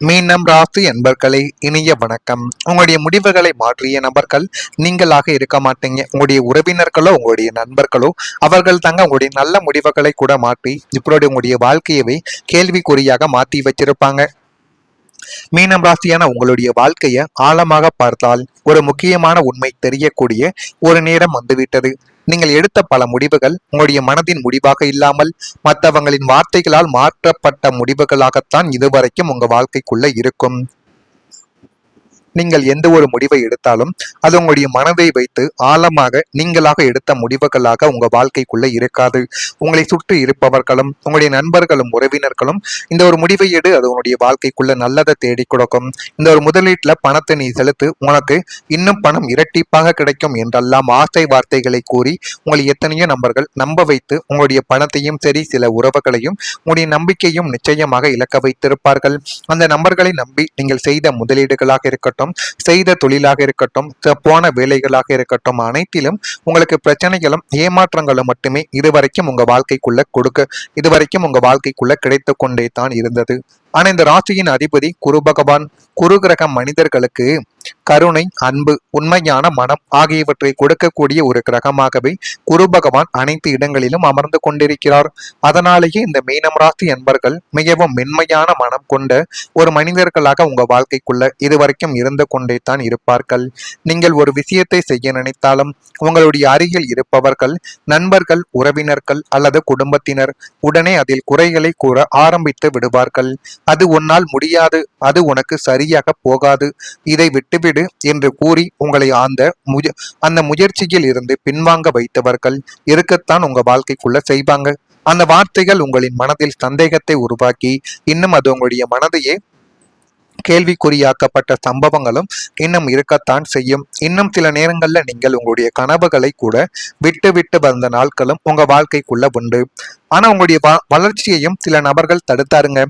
மீனம் ராசி என்பர்களே, இனிய வணக்கம். உங்களுடைய முடிவுகளை மாற்றிய நபர்கள் நீங்களாக இருக்க மாட்டீங்க. உங்களுடைய உறவினர்களோ உங்களுடைய நண்பர்களோ அவர்கள் தாங்க உங்களுடைய நல்ல முடிவுகளை கூட மாற்றி இப்படி உங்களுடைய வாழ்க்கையவே கேள்விக்குறியாக மாற்றி வச்சிருப்பாங்க. மீனம் ராசியான உங்களுடைய வாழ்க்கையை ஆழமாக பார்த்தால் ஒரு முக்கியமான உண்மை தெரியக்கூடிய ஒரு நேரம் வந்துவிட்டது. நீங்கள் எடுத்த பல முடிவுகள் உங்களுடைய மனதின் முடிவாக இல்லாமல் மற்றவங்களின் வார்த்தைகளால் மாற்றப்பட்ட முடிவுகளாகத்தான் இதுவரைக்கும் உங்க வாழ்க்கைக்குள்ள இருக்கும். நீங்கள் எந்த ஒரு முடிவை எடுத்தாலும் அது உங்களுடைய மனதை வைத்து ஆழமாக நீங்களாக எடுத்த முடிவுகளாக உங்க வாழ்க்கைக்குள்ள இருக்காது. உங்களை சுற்றி இருப்பவர்களும் உங்களுடைய நண்பர்களும் உறவினர்களும் இந்த ஒரு முடிவை எடு, அது உங்களுடைய வாழ்க்கைக்குள்ள நல்லதை தேடி கொடுக்கும். இந்த ஒரு முதலீட்டுல பணத்தை நீ செலுத்து, உனக்கு இன்னும் பணம் இரட்டிப்பாக கிடைக்கும் என்றெல்லாம் ஆசை வார்த்தைகளை கூறி உங்களை எத்தனையோ நபர்கள் நம்ப வைத்து உங்களுடைய பணத்தையும் சரி சில உறவுகளையும் உங்களுடைய நம்பிக்கையும் நிச்சயமாக இழக்க வைத்திருப்பார்கள். அந்த நபர்களை நம்பி நீங்கள் செய்த முதலீடுகளாக இருக்கட்டும், செய்த தொழிலாக இருக்கட்டும், போன வேலைகளாக இருக்கட்டும், அனைத்திலும் உங்களுக்கு பிரச்சனைகளும் ஏமாற்றங்களும் மட்டுமே இதுவரைக்கும் உங்க வாழ்க்கைக்குள்ள கிடைத்து கொண்டே தான் இருந்தது. ஆனா இந்த ராசியின் அதிபதி குரு பகவான். குரு கிரகம் மனிதர்களுக்கு கருணை, அன்பு, உண்மையான மனம் ஆகியவற்றை கொடுக்கக்கூடிய ஒரு கிரகமாகவே குரு பகவான் அனைத்து இடங்களிலும் அமர்ந்து கொண்டிருக்கிறார். அதனாலேயே இந்த மீனம் ராசி என்பர்கள் மிகவும் மென்மையான மனம் கொண்ட ஒரு மனிதர்களாக உங்க வாழ்க்கைக்குள்ள இதுவரைக்கும் இருந்து கொண்டே தான் இருப்பார்கள். நீங்கள் ஒரு விஷயத்தை செய்ய நினைத்தாலும் உங்களுடைய அருகில் இருப்பவர்கள், நண்பர்கள், உறவினர்கள் அல்லது குடும்பத்தினர் உடனே அதில் குறைகளை கூற ஆரம்பித்து விடுவார்கள். அது உன்னால் முடியாது, அது உனக்கு சரியாக போகாது, இதை விட்டுவிடு என்று கூறி உங்களை அந்த முயற்சியில் இருந்து பின்வாங்க வைத்தவர்கள் இருக்கத்தான் உங்க வாழ்க்கைக்குள்ள செய்வாங்க. அந்த வார்த்தைகள் உங்களின் மனதில் சந்தேகத்தை உருவாக்கி இன்னும் அது உங்களுடைய மனதையே கேள்விக்குறியாக்கப்பட்ட சம்பவங்களும் இன்னும் இருக்கத்தான் செய்யும். இன்னும் சில நேரங்கள்ல நீங்கள் உங்களுடைய கனவுகளை கூட விட்டு விட்டு வந்த நாட்களும் உங்க வாழ்க்கைக்குள்ள உண்டு. ஆனா உங்களுடைய வளர்ச்சியையும் சில நபர்கள் தடுத்தாருங்க.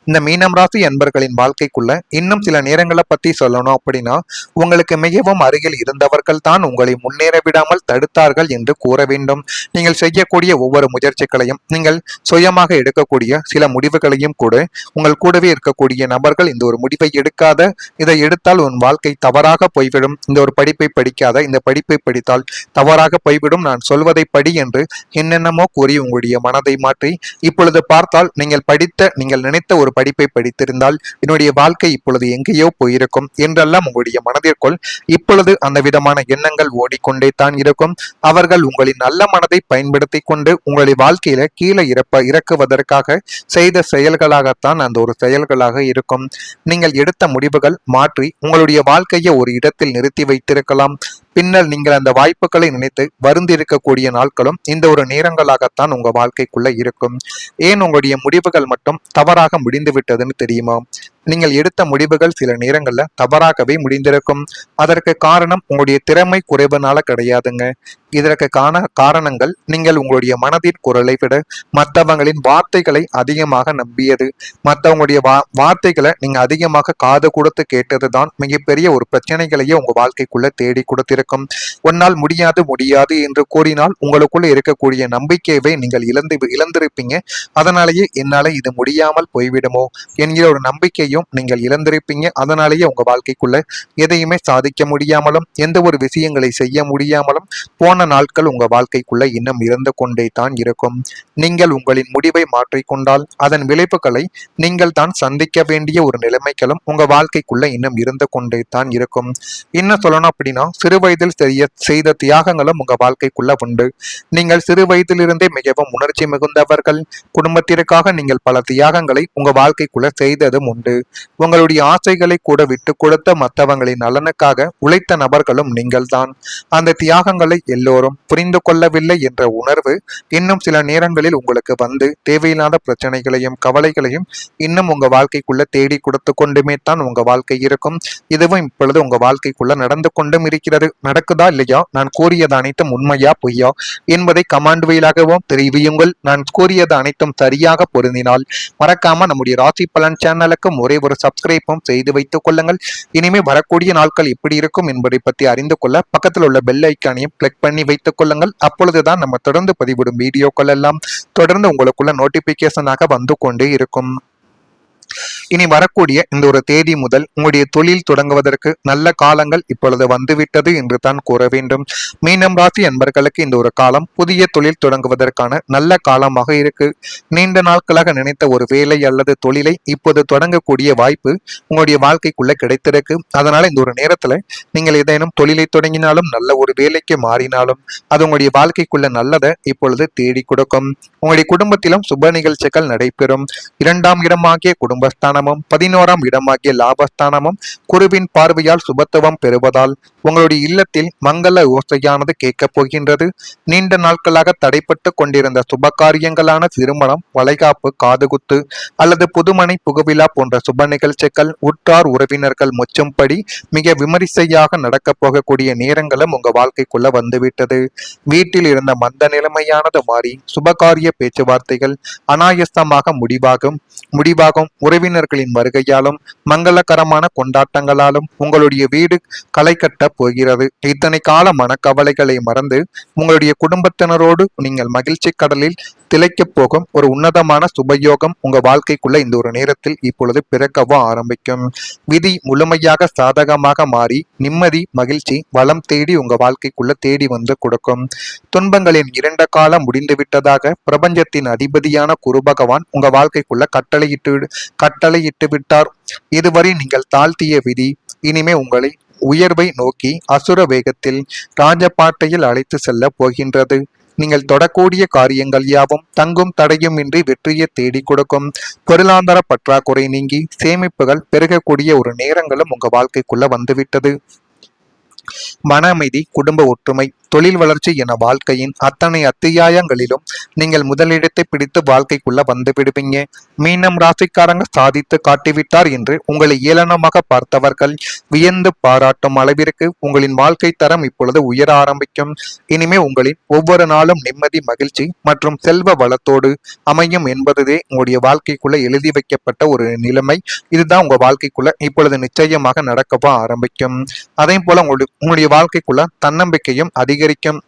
இந்த மீனம் ராசி என்பர்களின் வாழ்க்கைக்குள்ள இன்னும் சில நேரங்களை பத்தி சொல்லணும் அப்படின்னா, உங்களுக்கு மிகவும் அருகில் இருந்தவர்கள் தான் உங்களை முன்னேற விடாமல் தடுத்தார்கள் என்று கூற வேண்டும். நீங்கள் செய்யக்கூடிய ஒவ்வொரு முயற்சிகளையும், நீங்கள் சுயமாக எடுக்கக்கூடிய சில முடிவுகளையும் கூட உங்கள் கூடவே இருக்கக்கூடிய நபர்கள் இந்த ஒரு முடிவை எடுக்காத, இதை எடுத்தால் உன் வாழ்க்கை தவறாக போய்விடும், இந்த ஒரு படிப்பை படிக்காத, இந்த படிப்பை படித்தால் தவறாக போய்விடும், நான் சொல்வதை படி என்று என்னென்னமோ கூறி உங்களுடைய மனதை மாற்றி இப்பொழுது பார்த்தால் நீங்கள் நினைத்த ஒரு படிப்பை படித்திருந்தால் என்னுடைய வாழ்க்கை இப்பொழுது எங்கேயோ போயிருக்கும் என்றெல்லாம் உங்களுடைய மனதிற்குள் இப்பொழுது அந்த விதமான எண்ணங்கள் ஓடிக்கொண்டே தான் இருக்கும். அவர்கள் உங்களின் நல்ல மனதை பயன்படுத்தி கொண்டு உங்களுடைய வாழ்க்கையில கீழே இறக்குவதற்காக செய்த செயல்களாகத்தான் அந்த ஒரு செயல்களாக இருக்கும். நீங்கள் எடுத்த முடிவுகள் மாற்றி உங்களுடைய வாழ்க்கையை ஒரு இடத்தில் நிறுத்தி வைத்திருக்கலாம். பின்னர் நீங்கள் அந்த வாய்ப்புகளை நினைத்து வருந்திருக்கக்கூடிய நாட்களும் இந்த ஒரு நேரங்களாகத்தான் உங்க வாழ்க்கைக்குள்ள இருக்கும். ஏன் உங்களுடைய முடிவுகள் மட்டும் தவறாக முடிந்து விட்டதுன்னு தெரியுமா? நீங்கள் எடுத்த முடிவுகள் சில நேரங்கள்ல தவறாகவே முடிந்திருக்கும். அதற்கு காரணம் உங்களுடைய திறமை குறைவுனால கிடையாதுங்க. இதற்கு காரணங்கள் நீங்கள் உங்களுடைய மனதின் குரலை விட மற்றவங்களின் வார்த்தைகளை அதிகமாக நம்பியது. மற்றவங்களுடைய வார்த்தைகளை நீங்க அதிகமாக காது கொடுத்து கேட்டதுதான் மிகப்பெரிய ஒரு பிரச்சனைகளையே உங்க வாழ்க்கைக்குள்ள தேடி கொடுத்திருக்கும். உன்னால் முடியாது என்று கூறினால் உங்களுக்குள்ள இருக்கக்கூடிய நம்பிக்கையவே நீங்கள் இழந்திருப்பீங்க. அதனாலேயே என்னால இது முடியாமல் போய்விடுமோ என்கிற ஒரு நம்பிக்கையும் நீங்கள் இழந்திருப்பீங்க. அதனாலேயே உங்க வாழ்க்கைக்குள்ள எதையுமே சாதிக்க முடியாமலும் எந்த ஒரு விஷயங்களை செய்ய முடியாமலும் போன நாட்கள் உங்க வாழ்க்கைக்குள்ள இன்னும் இருந்து கொண்டே தான் இருக்கும். நீங்கள் உங்களின் முடிவை மாற்றிக்கொண்டால் அதன் விளைவுகளை நீங்கள் தான் சந்திக்க வேண்டிய ஒரு நிலைமைகளும் உங்க வாழ்க்கைக்குள்ள இன்னும் இருந்து கொண்டே தான் இருக்கும். இன்னும் சொல்லணும் அப்படின்னா, சிறு வயதில் செய்த தியாகங்களும் உங்க வாழ்க்கைக்குள்ள உண்டு. நீங்கள் சிறு வயதிலிருந்தே மிகவும் உணர்ச்சி மிகுந்தவர்கள். குடும்பத்திற்காக நீங்கள் பல தியாகங்களை உங்க வாழ்க்கைக்குள்ள செய்ததும் உண்டு. உங்களுடைய ஆசைகளை கூட விட்டு கொடுத்த மற்றவங்களின் நலனுக்காக உழைத்த நபர்களும் நீங்கள் தான். அந்த தியாகங்களை எல்லோரும் புரிந்து கொள்ளவில்லை என்ற உணர்வு இன்னும் சில நேரங்களில் உங்களுக்கு வந்து தேவையில்லாத பிரச்சனைகளையும் கவலைகளையும் இன்னும் உங்க வாழ்க்கைக்குள்ள தேடி கொடுத்து கொண்டுமே தான் உங்க வாழ்க்கை இருக்கும். இதுவும் இப்பொழுது உங்க வாழ்க்கைக்குள்ள நடந்து கொண்டும் இருக்கிறது. நடக்குதா இல்லையா? நான் கூறியது அனைத்தும் உண்மையா பொய்யா என்பதை கமாண்ட் வழியாகவும் தெரிவியுங்கள். நான் கூறியது அனைத்தும் சரியாக பொருந்தினால் மறக்காம நம்முடைய ராசி பலன் சேனலுக்கும் ஒரே ஒரு சப்ஸ்கிரைப்பும் செய்து வைத்துக் கொள்ளுங்கள். இனிமே வரக்கூடிய நாட்கள் எப்படி இருக்கும் என்பதை பற்றி அறிந்து கொள்ள பக்கத்தில் உள்ள பெல் ஐக்கானையும் கிளிக் பண்ணி வைத்துக் கொள்ளுங்கள். அப்பொழுதுதான் நம்ம தொடர்ந்து பதிவிடும் வீடியோக்கள் எல்லாம் தொடர்ந்து உங்களுக்குள்ள நோட்டிபிகேஷனாக வந்து கொண்டே இருக்கும். இனி வரக்கூடிய இந்த ஒரு தேதி முதல் உங்களுடைய தொழில் தொடங்குவதற்கு நல்ல காலங்கள் இப்பொழுது வந்துவிட்டது என்று தான் கூற வேண்டும். மீனம் ராசி அன்பர்களுக்கு இந்த ஒரு காலம் புதிய தொழில் தொடங்குவதற்கான நல்ல காலமாக இருக்கு. நீண்ட நாட்களாக நினைத்த ஒரு வேலை அல்லது தொழிலை இப்போது தொடங்கக்கூடிய வாய்ப்பு உங்களுடைய வாழ்க்கைக்குள்ள கிடைத்திருக்கு. அதனால இந்த ஒரு நேரத்துல நீங்கள் ஏதேனும் தொழிலை தொடங்கினாலும் நல்ல ஒரு வேலைக்கு மாறினாலும் அது உங்களுடைய வாழ்க்கைக்குள்ள நல்லதை இப்பொழுது தேடி கொடுக்கும். உங்களுடைய குடும்பத்திலும் சுப நிகழ்ச்சிகள் நடைபெறும். 2ஆம் இடமாகிய குடும்பஸ்தானமும் 11ஆம் இடமாகிய லாபஸ்தானமும் குருவின் பார்வையால் சுபத்துவம் பெறுவதால் உங்களுடைய இல்லத்தில் மங்கள ஓசையானது கேட்கப் போகின்றது. நீண்ட நாட்களாக தடைப்பட்டு கொண்டிருந்த சுப காரியங்களான திருமணம், வளைகாப்பு, காதுகுத்து அல்லது புதுமனை புகுவிழா போன்ற சுப நிகழ்ச்சிகள் உற்றார் உறவினர்கள் முச்சும்படி மிக விமரிசையாக நடக்கப் போகக்கூடிய நேரங்களும் உங்க வாழ்க்கைக்குள்ள வந்துவிட்டது. வீட்டில் இருந்த மந்த நிலைமையானது மாறி சுபகாரிய பேச்சுவார்த்தைகள் அனாயசமாக முடிவாகும் உறவினர்களின் வருகையாலும் மங்களகரமான கொண்டாட்டங்களாலும் உங்களுடைய வீடு களை கட்ட போகிறது. இத்தனை கால மனக்கவலைகளை மறந்து உங்களுடைய குடும்பத்தினரோடு நீங்கள் மகிழ்ச்சி கடலில் திளைக்கப் போகும் ஒரு உன்னதமான சுபயோகம் உங்க வாழ்க்கைக்குள்ள இந்த ஒரு நேரத்தில் இப்பொழுது பிறக்கவும் ஆரம்பிக்கும். விதி முழுமையாக சாதகமாக மாறி நிம்மதி, மகிழ்ச்சி, வளம் தேடி உங்க வாழ்க்கைக்குள்ள தேடி வந்து கொடுக்கும். துன்பங்களின் இரண்ட காலம் முடிந்துவிட்டதாக பிரபஞ்சத்தின் அதிபதியான குரு பகவான் உங்க வாழ்க்கைக்குள்ள கட்டளையிட்டு விட்டார். இதுவரை நீங்கள் தாழ்த்திய விதி இனிமே உங்களை உயர்வை நோக்கி அசுர வேகத்தில் ராஜபாட்டையில் அழைத்து செல்ல போகின்றது. நீங்கள் தொடக்கூடிய காரியங்கள் யாவும் தங்கும் தடையும் இன்றி வெற்றியை தேடி கொடுக்கும். பொருளாதார பற்றாக்குறை நீங்கி சேமிப்புகள் பெருகக்கூடிய ஒரு நேரங்களும் உங்க வாழ்க்கைக்குள்ள வந்துவிட்டது. மன அமைதி, குடும்ப ஒற்றுமை, தொழில் வளர்ச்சி என வாழ்க்கையின் அத்தனை அத்தியாயங்களிலும் நீங்கள் முதலிடத்தை பிடித்து வாழ்க்கைக்குள்ள வந்து விடுவீங்க. மீனம் ராசிக்காரங்க சாதித்து காட்டிவிட்டார் என்று உங்களை ஏளனமாக பார்த்தவர்கள் வியந்து பாராட்டும் அளவிற்கு உங்களின் வாழ்க்கை தரம் இப்பொழுது உயர ஆரம்பிக்கும். இனிமே உங்களின் ஒவ்வொரு நாளும் நிம்மதி, மகிழ்ச்சி மற்றும் செல்வ வளத்தோடு அமையும் என்பதே உங்களுடைய வாழ்க்கைக்குள்ள எழுதி வைக்கப்பட்ட ஒரு நிலைமை. இதுதான் உங்க வாழ்க்கைக்குள்ள இப்பொழுது நிச்சயமாக நடக்கவும் ஆரம்பிக்கும். அதே போல உங்களுடைய வாழ்க்கைக்குள்ள தன்னம்பிக்கையும் அதிகரிக்கும்.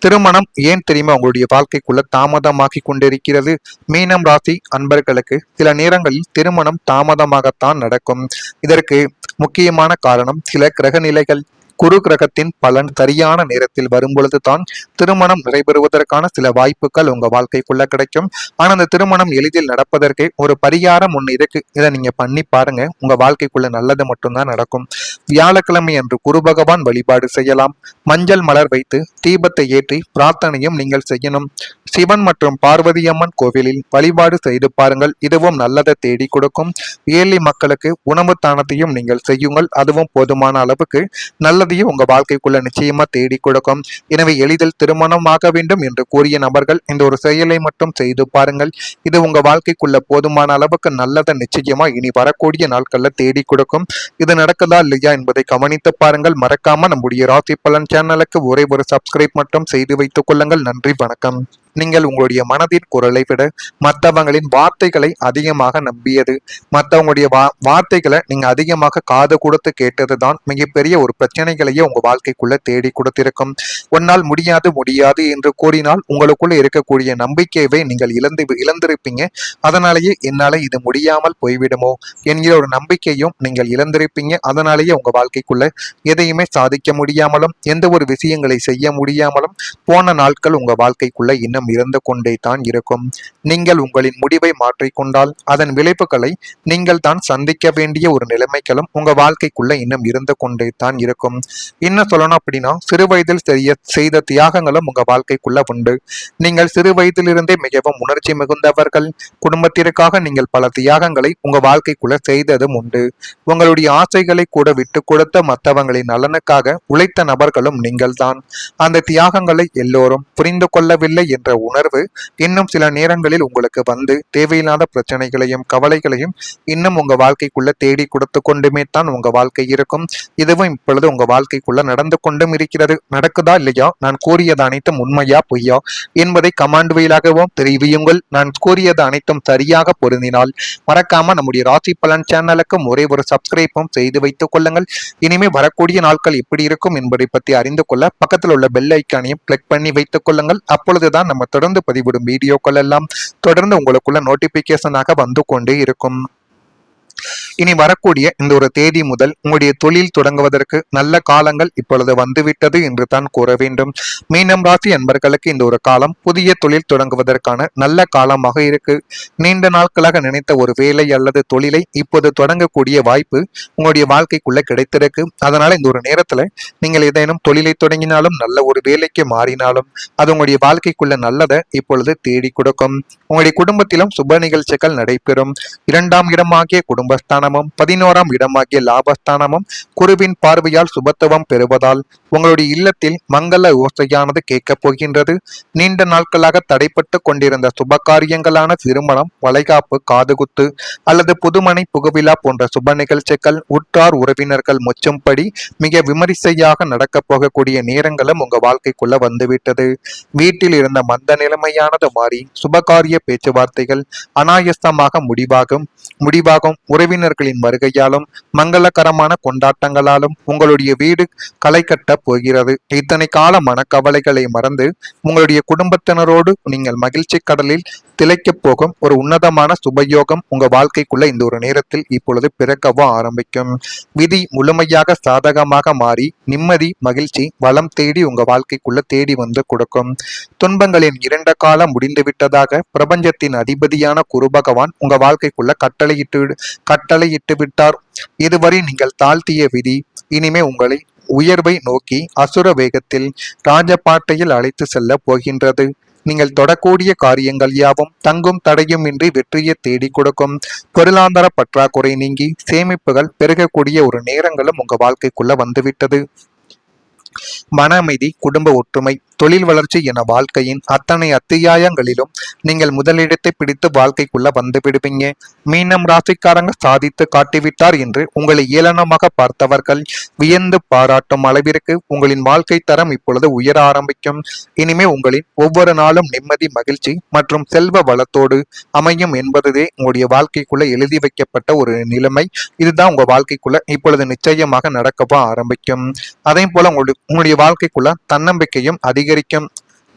திருமணம் ஏன் தெரியுமா உங்களுடைய வாழ்க்கைக்குள்ள தாமதமாகி கொண்டிருக்கிறது? மீனம் ராசி அன்பர்களுக்கு சில நேரங்களில் திருமணம் தாமதமாகத்தான் நடக்கும். இதற்கு முக்கியமான காரணம் சில கிரக நிலைகள். குரு கிரகத்தின் பலன் சரியான நேரத்தில் வரும்பொழுது தான் திருமணம் நடைபெறுவதற்கான சில வாய்ப்புகள் உங்க வாழ்க்கைக்குள்ள கிடைக்கும். ஆனா அந்த திருமணம் எளிதில் நடப்பதற்கு ஒரு பரிகாரம் ஒண்ணு இருக்கு. இதை நீங்க பண்ணி பாருங்க, உங்க வாழ்க்கைக்குள்ள நல்லது மட்டும்தான் நடக்கும். வியாழக்கிழமை அன்று குரு பகவான் வழிபாடு செய்யலாம். மஞ்சள் மலர் வைத்து தீபத்தை ஏற்றி பிரார்த்தனையும் நீங்கள் செய்யணும். சிவன் மற்றும் பார்வதி அம்மன் கோவிலில் வழிபாடு செய்து பாருங்கள், இதுவும் நல்லதை தேடி கொடுக்கும். ஏழை மக்களுக்கு உணவு தானத்தையும் நீங்கள் செய்யுங்கள், அதுவும் போதுமான அளவுக்கு நல்லதையும் உங்க வாழ்க்கைக்குள்ள நிச்சயமா தேடி கொடுக்கும். எனவே எளிதில் திருமணமாக வேண்டும் என்று கூறிய நபர்கள் இந்த ஒரு செயலை மட்டும் செய்து பாருங்கள், இது உங்க வாழ்க்கைக்குள்ள போதுமான அளவுக்கு நல்லதை நிச்சயமா இனி வரக்கூடிய நாட்கள்ல தேடி கொடுக்கும். இது நடக்குதா இல்லையா என்பதை கவனித்து பாருங்கள். மறக்காம நம்முடைய ராசி பலன் சேனலுக்கு ஒரே ஒரு சப்ஸ்கிரைப் மட்டும் செய்து வைத்துக் கொள்ளுங்கள். நன்றி, வணக்கம். நீங்கள் உங்களுடைய மனதின் குரலை விட மற்றவங்களின் வார்த்தைகளை அதிகமாக நம்பியது, மற்றவங்களுடைய வார்த்தைகளை நீங்க அதிகமாக காது கொடுத்து கேட்டதுதான் மிகப்பெரிய ஒரு பிரச்சனைகளையே உங்க வாழ்க்கைக்குள்ள தேடி கொடுத்திருக்கும். உன்னால் முடியாது என்று கூறினால் உங்களுக்குள்ள இருக்கக்கூடிய நம்பிக்கையை நீங்கள் இழந்திருப்பீங்க. அதனாலேயே என்னால இது முடியாமல் போய்விடுமோ என்கிற ஒரு நம்பிக்கையும் நீங்கள் இழந்திருப்பீங்க. அதனாலேயே உங்க வாழ்க்கைக்குள்ள எதையுமே சாதிக்க முடியாமலும் எந்த ஒரு விஷயங்களை செய்ய முடியாமலும் போன நாட்கள் உங்க வாழ்க்கைக்குள்ள இன்னும் இருந்து கொண்டே தான் இருக்கும். நீங்கள் உங்களின் முடிவை மாற்றிக்கொண்டால் அதன் விளைவுகளை நீங்கள் தான் சந்திக்க வேண்டிய ஒரு நிலைமைகளும் உங்க வாழ்க்கைக்குள்ள இன்னும் இருந்து கொண்டே தான் இருக்கும். இன்னும் சொல்லணும் அப்படின்னா சிறு வயதில் செய்த தியாகங்களும் உங்க வாழ்க்கைக்குள்ள உண்டு. நீங்கள் சிறு வயதிலிருந்தே மிகவும் உணர்ச்சி மிகுந்தவர்கள். குடும்பத்திற்காக நீங்கள் பல தியாகங்களை உங்க வாழ்க்கைக்குள்ள செய்ததும் உண்டு. உங்களுடைய ஆசைகளை கூட விட்டு கொடுத்த மற்றவங்களின் நலனுக்காக உழைத்த நபர்களும் நீங்கள் தான். அந்த தியாகங்களை எல்லோரும் புரிந்து கொள்ளவில்லை என்ற உணர்வு இன்னும் சில நேரங்களில் உங்களுக்கு வந்து தேவையில்லாத பிரச்சனைகளையும் கவலைகளையும் இன்னும் உங்க வாழ்க்கைக்குள்ள தேடி கொடுத்து கொண்டுமே தான் உங்க வாழ்க்கை இருக்கும். இதுவும் இப்பொழுது உங்க வாழ்க்கைக்குள்ள நடந்து கொண்டும் இருக்கிறது. நடக்குதா இல்லையா, நான் கூறியது அனைத்தும் உண்மையா பொய்யா என்பதை கமாண்ட் வழியாகவும் தெரிவியுங்கள். நான் கூறியது அனைத்தும் சரியாக பொருந்தினால் மறக்காம நம்முடைய ராசி பலன் சேனலுக்கும் ஒரே ஒரு சப்ஸ்கிரைப்பும் செய்து வைத்துக் கொள்ளுங்கள். இனிமே வரக்கூடிய நாட்கள் எப்படி இருக்கும் என்பதை பற்றி அறிந்து கொள்ள பக்கத்தில் உள்ள பெல் ஐக்கானையும் கிளிக் பண்ணி வைத்துக் கொள்ளுங்கள். அப்பொழுதுதான் நம்ம தொடர்ந்து பதிவிடும் வீடியோக்கள் எல்லாம் தொடர்ந்து உங்களுக்குள்ள நோட்டிபிகேஷனாக வந்து கொண்டே இருக்கும். இனி வரக்கூடிய இந்த ஒரு தேதி முதல் உங்களுடைய தொழில் தொடங்குவதற்கு நல்ல காலங்கள் இப்பொழுது வந்துவிட்டது என்று தான் கூற வேண்டும். மீனம் ராசி அன்பர்களுக்கு இந்த ஒரு காலம் புதிய தொழில் தொடங்குவதற்கான நல்ல காலமாக இருக்கு. நீண்ட நாட்களாக நினைத்த ஒரு வேலை அல்லது தொழிலை இப்போது தொடங்கக்கூடிய வாய்ப்பு உங்களுடைய வாழ்க்கைக்குள்ள கிடைத்திருக்கு. அதனால இந்த ஒரு நேரத்துல நீங்கள் ஏதேனும் தொழிலை தொடங்கினாலும் நல்ல ஒரு வேலைக்கு மாறினாலும் அது உங்களுடைய வாழ்க்கைக்குள்ள நல்லதை இப்பொழுது தேடி கொடுக்கும். உங்களுடைய குடும்பத்திலும் சுப நிகழ்ச்சிகள் நடைபெறும். 2ஆம் இடமாகிய குடும்பஸ்தானமும் 11ஆம் இடமாகிய லாபஸ்தானமும் குருவின் பார்வையால் சுபத்துவம் பெறுவதால் உங்களுடைய இல்லத்தில் மங்கள ஓசையானது கேட்கப் போகின்றது. நீண்ட நாட்களாக தடைப்பட்டு கொண்டிருந்த சுப காரியங்களான திருமணம், வளைகாப்பு, காதுகுத்து அல்லது புதுமனை புகுவிழா போன்ற சுப நிகழ்ச்சிகள் உற்றார் உறவினர்கள் முச்சும்படி மிக விமரிசையாக நடக்கப் போகக்கூடிய நேரங்களும் உங்க வாழ்க்கைக்குள்ள வந்துவிட்டது. வீட்டில் இருந்த மந்த நிலைமையானது மாறி சுபகாரிய பேச்சுவார்த்தைகள் அனாயசமாக முடிவாகும் உறவினர்களின் வருகையாலும் மங்களகரமான கொண்டாட்டங்களாலும் உங்களுடைய வீடு களை கட்ட போகிறது. இத்தனை கால மனக்கவலைகளை மறந்து உங்களுடைய குடும்பத்தினரோடு நீங்கள் மகிழ்ச்சி கடலில் திளைக்கப் போகும் ஒரு உன்னதமான சுபயோகம் உங்க வாழ்க்கைக்குள்ள இந்த ஒரு நேரத்தில் இப்பொழுது பிறக்கவும் ஆரம்பிக்கும். விதி முழுமையாக சாதகமாக மாறி நிம்மதி, மகிழ்ச்சி, வளம் தேடி உங்க வாழ்க்கைக்குள்ள தேடி வந்து கொடுக்கும். துன்பங்களின் இரண்ட காலம் முடிந்துவிட்டதாக பிரபஞ்சத்தின் அதிபதியான குரு பகவான் உங்க வாழ்க்கைக்குள்ள கட்டளையிட்டு விட்டார். இதுவரை நீங்கள் தாழ்த்திய விதி இனிமே உங்களை உயர்வை நோக்கி அசுர வேகத்தில் ராஜபாட்டையில் அழைத்து செல்ல போகின்றது. நீங்கள் தொடக்கூடிய காரியங்கள் யாவும் தங்கும் தடையுமின்றி வெற்றியை தேடி கொடுக்கும். பொருளாதார பற்றாக்குறை நீங்கி சேமிப்புகள் பெருகக்கூடிய ஒரு நேரங்களும் உங்க வாழ்க்கைக்குள்ள வந்துவிட்டது. மன அமைதி, குடும்ப ஒற்றுமை, தொழில் வளர்ச்சி என வாழ்க்கையின் அத்தனை அத்தியாயங்களிலும் நீங்கள் முதலிடத்தை பிடித்து வாழ்க்கைக்குள்ள வந்து விடுவீங்க. மீனம் ராசிக்காரங்க சாதித்து காட்டிவிட்டார் என்று உங்களை ஏளனமாக பார்த்தவர்கள் வியந்து பாராட்டும் அளவிற்கு உங்களின் வாழ்க்கை தரம் இப்பொழுது உயர ஆரம்பிக்கும். இனிமே உங்களின் ஒவ்வொரு நாளும் நிம்மதி, மகிழ்ச்சி மற்றும் செல்வ வளத்தோடு அமையும் என்பதுவே உங்களுடைய வாழ்க்கைக்குள்ள எழுதி வைக்கப்பட்ட ஒரு நிலைமை. இதுதான் உங்க வாழ்க்கைக்குள்ள இப்பொழுது நிச்சயமாக நடக்கவும் ஆரம்பிக்கும். அதே போல உங்களுடைய வாழ்க்கைக்குள்ள தன்னம்பிக்கையும் அதிகரிக்கும்.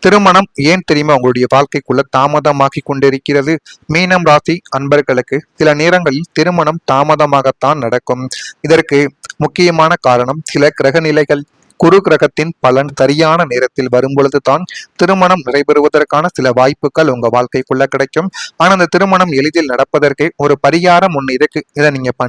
திருமணம் ஏன் தெரியுமா உங்களுடைய வாழ்க்கைக்குள்ள தாமதமாகி கொண்டிருக்கிறது? மீனம் ராசி அன்பர்களுக்கு சில நேரங்களில் திருமணம் தாமதமாகத்தான் நடக்கும். இதற்கு முக்கியமான காரணம் சில கிரக நிலைகள். குரு கிரகத்தின் பலன் சரியான நேரத்தில் வரும்பொழுது தான் திருமணம் நடைபெறுவதற்கான சில வாய்ப்புகள் உங்க வாழ்க்கைக்குள்ள கிடைக்கும். ஆனா அந்த திருமணம் எளிதில் நடப்பதற்கு ஒரு பரிகாரம் ஒண்ணு இருக்கு. இதை நீங்க